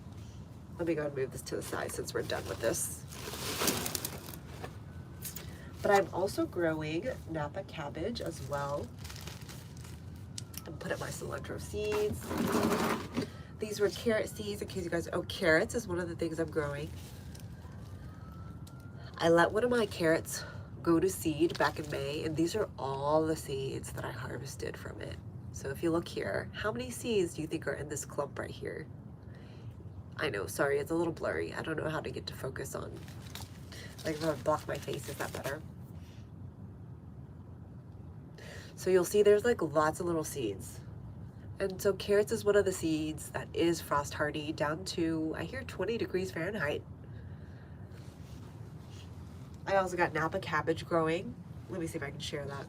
Let me go and move this to the side since we're done with this. But I'm also growing Napa cabbage as well. And put in my cilantro seeds. These were carrot seeds, in case you guys, carrots is one of the things I'm growing. I let one of my carrots go to seed back in May, and these are all the seeds that I harvested from it. So if you look here, how many seeds do you think are in this clump right here? I know, sorry, it's a little blurry. I don't know how to get to focus on. Like if I block my face, is that better? So you'll see there's like lots of little seeds. And so carrots is one of the seeds that is frost hardy down to, I hear 20 degrees Fahrenheit. I also got Napa cabbage growing. Let me see if I can share that.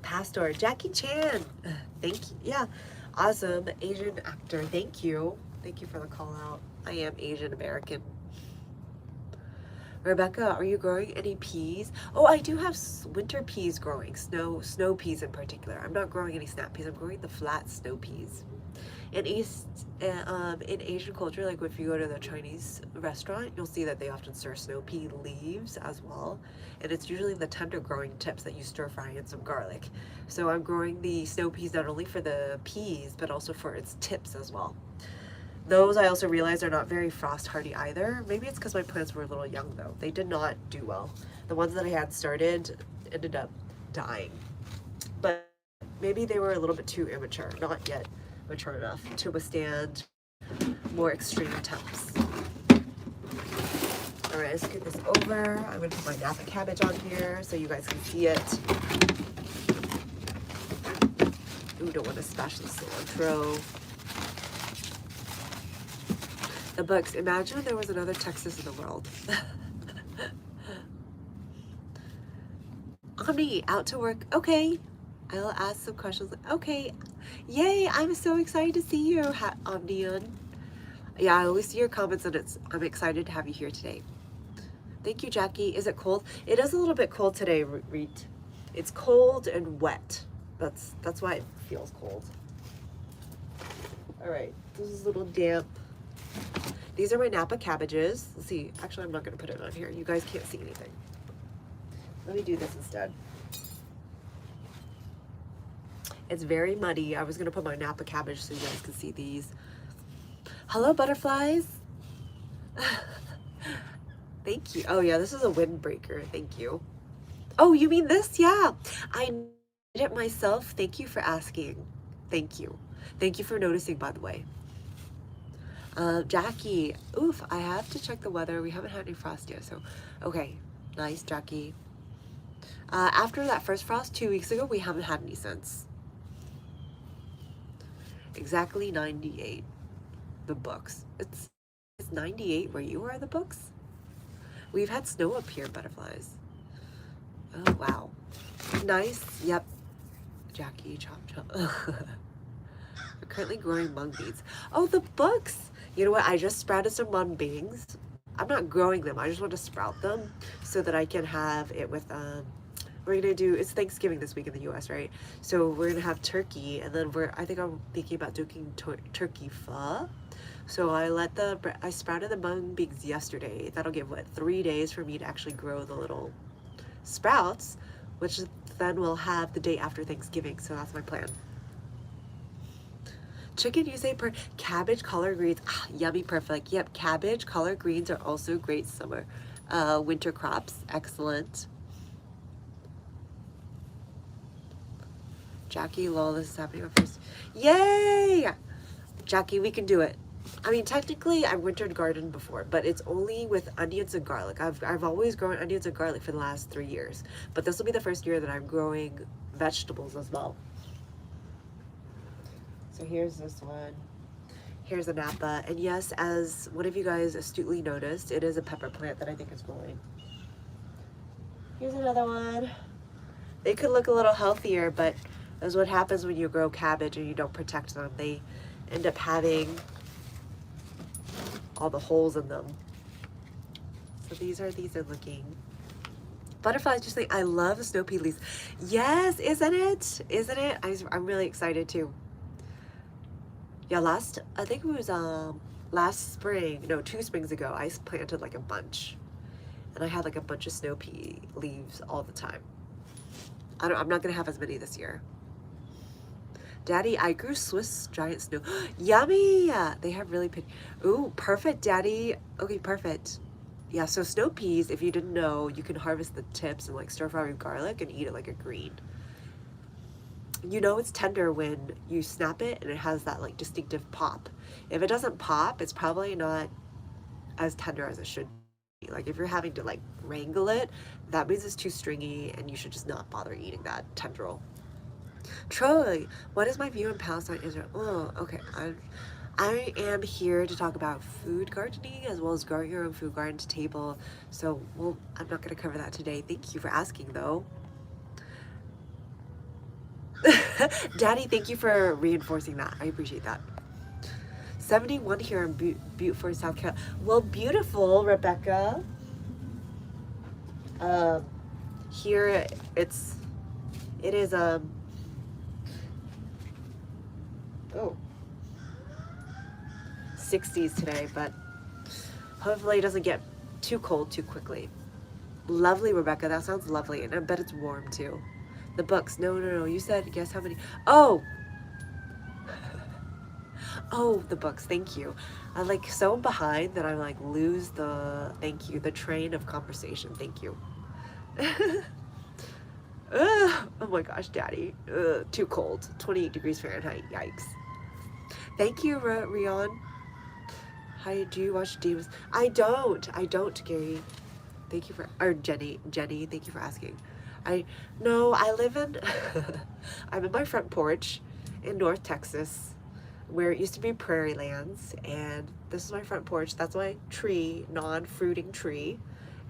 Pastor, Jackie Chan. Thank you. Yeah, awesome. Asian actor. Thank you. Thank you for the call out. I am Asian American. Rebecca, are you growing any peas? Oh, I do have winter peas growing. Snow peas in particular. I'm not growing any snap peas. I'm growing the flat snow peas. In Asian culture, like if you go to the Chinese restaurant, you'll see that they often serve snow pea leaves as well. And it's usually the tender growing tips that you stir fry in some garlic. So I'm growing the snow peas not only for the peas, but also for its tips as well. Those I also realized are not very frost hardy either. Maybe it's because my plants were a little young though. They did not do well. The ones that I had started ended up dying. But maybe they were a little bit too immature, not yet mature enough to withstand more extreme temps. All right, let's get this over. I'm gonna put my Napa cabbage on here so you guys can see it. Ooh, don't want to smash the cilantro. The books. Imagine if there was another Texas in the world. Omni, out to work. Okay. I'll ask some questions. Okay. Yay, I'm so excited to see you, Omnion. Yeah, I always see your comments and I'm excited to have you here today. Thank you, Jackie. Is it cold? It is a little bit cold today, Reet. It's cold and wet. That's why it feels cold. All right, this is a little damp. These are my Napa cabbages. Let's see. Actually, I'm not going to put it on here. You guys can't see anything. Let me do this instead. It's very muddy. I was going to put my Napa cabbage so you guys can see these. Hello, butterflies. Thank you. Oh yeah, this is a windbreaker. Thank you. Oh, you mean this? Yeah. I did it myself. Thank you for asking. Thank you. Thank you for noticing, by the way. Jackie. Oof, I have to check the weather. We haven't had any frost yet, so okay. Nice, Jackie. After that first frost 2 weeks ago, we haven't had any since. Exactly 98. The books. It's 98 where you are, the books? We've had snow up here, butterflies. Oh, wow. Nice. Yep. Jackie, chop, chop. We're currently growing mung beans. Oh, the books. You know what? I just sprouted some mung beans. I'm not growing them. I just want to sprout them so that I can have it with, we're gonna do, it's Thanksgiving this week in the US, right? So we're gonna have turkey, and then I think I'm thinking about doing turkey pho. So I sprouted the mung beans yesterday. That'll give, what, 3 days for me to actually grow the little sprouts, which then we'll have the day after Thanksgiving. So that's my plan. Chicken, you say cabbage, collard greens. Ah, yummy, perfect. Yep, cabbage, collard greens are also great summer, winter crops. Excellent. Jackie, lol, this is happening first. Yay! Jackie, we can do it. I mean, technically, I've wintered garden before, but it's only with onions and garlic. I've always grown onions and garlic for the last 3 years, but this will be the first year that I'm growing vegetables as well. So here's this one. Here's a Napa, and yes, as one of you guys astutely noticed, it is a pepper plant that I think is growing. Here's another one. They could look a little healthier, but that's what happens when you grow cabbage and you don't protect them. They end up having all the holes in them. So these are looking. Butterflies just think, I love the snow pea leaves. Yes, isn't it? Isn't it? I'm really excited too. Yeah, I think it was last spring, no, 2 springs ago, I planted like a bunch. And I had like a bunch of snow pea leaves all the time. I'm not gonna have as many this year. Daddy, I grew Swiss giant snow. Yummy! They have really pretty. Ooh, perfect, Daddy. Okay, perfect. Yeah, so snow peas, if you didn't know, you can harvest the tips and like stir fry with garlic and eat it like a green. You know it's tender when you snap it and it has that like distinctive pop. If it doesn't pop, it's probably not as tender as it should be. Like if you're having to like wrangle it, that means it's too stringy and you should just not bother eating that tendril. Troy, what is my view on Palestine, Israel? Oh, okay. I am here to talk about food gardening as well as growing your own food garden to table. So, well, I'm not going to cover that today. Thank you for asking, though. Daddy, thank you for reinforcing that. I appreciate that. 71 here in Beaufort, South Carolina. Well, beautiful, Rebecca. Here it is oh, 60s today, but hopefully it doesn't get too cold too quickly. Lovely, Rebecca. That sounds lovely, and I bet it's warm too. The books. No. You said guess how many? Oh, oh, the books. Thank you. I'm like so behind that I like lose the train of conversation. Thank you. Oh my gosh, Daddy. Too cold. 28 degrees Fahrenheit. Yikes. Thank you, Rion. Hi, do you watch Demons? I don't, Gary. Thank you or Jenny, thank you for asking. I live in, I'm in my front porch in North Texas, where it used to be prairie lands, and this is my front porch. That's my tree, non-fruiting tree,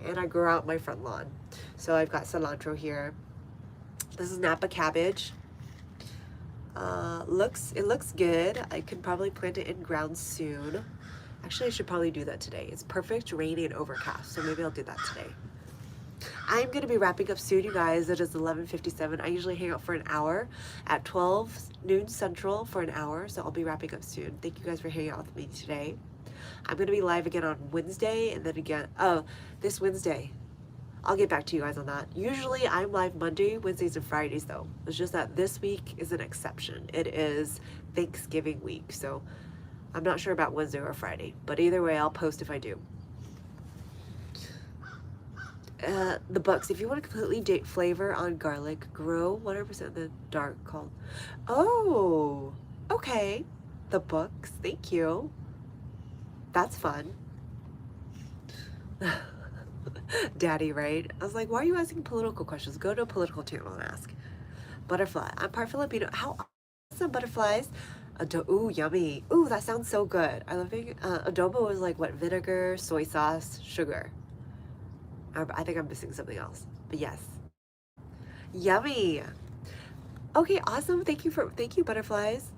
and I grow out my front lawn. So I've got cilantro here. This is Napa cabbage. It looks good. I could probably plant it in ground soon. Actually, I should probably do that today. It's perfect, rainy and overcast, so maybe I'll do that today. I'm gonna be wrapping up soon, you guys. It is 11:57. I usually hang out for an hour at 12 noon Central for an hour, so I'll be wrapping up soon. Thank you guys for hanging out with me today. I'm gonna be live again on Wednesday, and then again, this Wednesday. I'll get back to you guys on that. Usually I'm live Monday, Wednesdays, and Fridays though. It's just that this week is an exception. It is Thanksgiving week, so I'm not sure about Wednesday or Friday, but either way, I'll post if I do. The books. If you want a completely date flavor on garlic, grow 100% in the dark called. Oh, okay. The books. Thank you. That's fun. Daddy, right? I was like, why are you asking political questions? Go to a political channel and ask. Butterfly. I'm part Filipino. How awesome butterflies. Ooh, yummy. Ooh, that sounds so good. I love it. Adobo is like what? Vinegar, soy sauce, sugar. I think I'm missing something else. But yes. Yummy. Okay, awesome. Thank you, butterflies.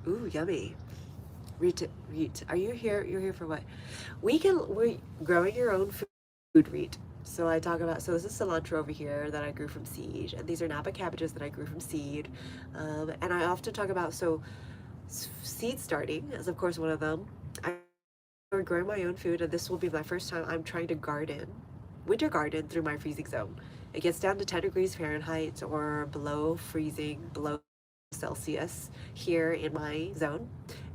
Ooh, yummy. Reet. Are you here? You're here for what? We're growing your own food, Reet. So this is cilantro over here that I grew from seed, and these are Napa cabbages that I grew from seed. And I often talk about, seed starting is of course one of them. I'm growing my own food, and this will be my first time I'm trying to winter garden through my freezing zone. It gets down to 10 degrees Fahrenheit or below freezing, below Celsius here in my zone.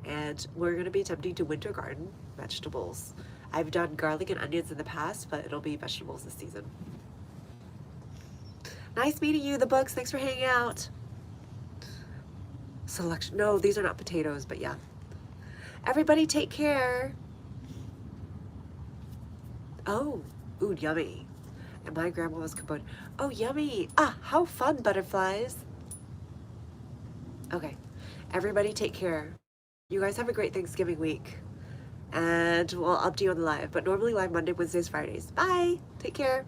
And we're going to be attempting to winter garden vegetables. I've done garlic and onions in the past, but it'll be vegetables this season. Nice meeting you, the books. Thanks for hanging out. Selection. No, these are not potatoes, but yeah. Everybody take care. Oh, ooh, yummy. And my grandma was composed. Oh, yummy. Ah, how fun, butterflies. Okay. Everybody take care. You guys have a great Thanksgiving week. And we'll update you on the live. But normally live Monday, Wednesdays, Fridays. Bye. Take care.